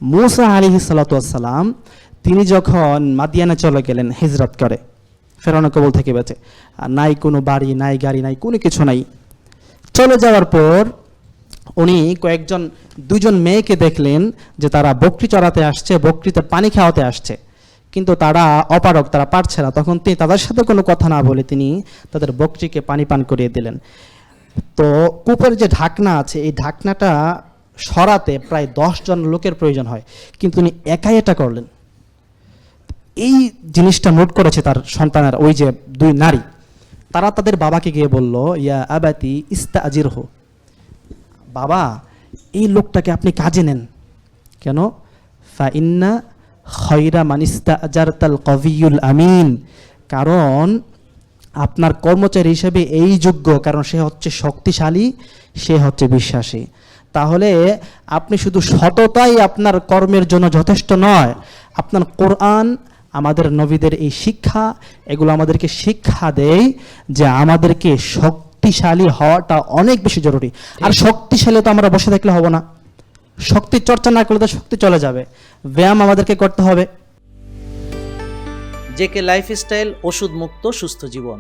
মূসা আলাইহিস সালাতু ওয়াস সালাম তিনি যখন মাদিয়ানে চলে গেলেন হিজরত করে, ফেরাউনের কবল থেকে বেঁচে, আর নাই কোনো বাড়ি নাই গাড়ি নাই কোনো কিছু নাই, চলে যাওয়ার পর উনি দুজন মেয়েকে দেখলেন যে তারা বকরি চড়াতে আসছে, বকরিতে পানি খাওয়াতে আসছে, কিন্তু তারা অপারগ, তারা পারছে না। তখন তিনি তাদের সাথে কোনো কথা না বলে তিনি তাদের বকরিকে পানি পান করিয়ে দিলেন। তো কূপের যে ঢাকনা আছে, এই ঢাকনাটা সরাতে প্রায় 10 জন লোকের প্রয়োজন হয়, কিন্তু উনি একাই এটা করলেন। এই জিনিসটা নোট করেছে তার সন্তানের ওই যে 2 নারী, তারা তাদের বাবাকে গিয়ে বলল, ইয়া আবাতি ইস্তাজিরহু, বাবা এই লোকটাকে আপনি কাজে নেন। কেন? ফা ইন্না খায়রা মান ইস্তাজারতাল কবিয়ুল আমিন, কারণ আপনার কর্মচারী হিসেবে এই যোগ্য, কারণ সে হচ্ছে শক্তিশালী, সে হচ্ছে বিশ্বাসী। তাহলে আপনি শুধু সততাই আপনার কর্মের জন্য যথেষ্ট নয়, আপনার কোরআন, আমাদের নবীদের এই শিক্ষা, এগুলো আমাদেরকে শিক্ষা দেয় যে আমাদেরকে শক্তিশালী হওয়াটা অনেক বেশি জরুরি। আর শক্তিশালী তো আমরা বসে থাকলে হবে না, শক্তির চর্চা না করলে তো শক্তি চলে যাবে, ব্যায়াম আমাদেরকে করতে হবে। জেকে লাইফস্টাইল, ওষুধ মুক্ত সুস্থ জীবন।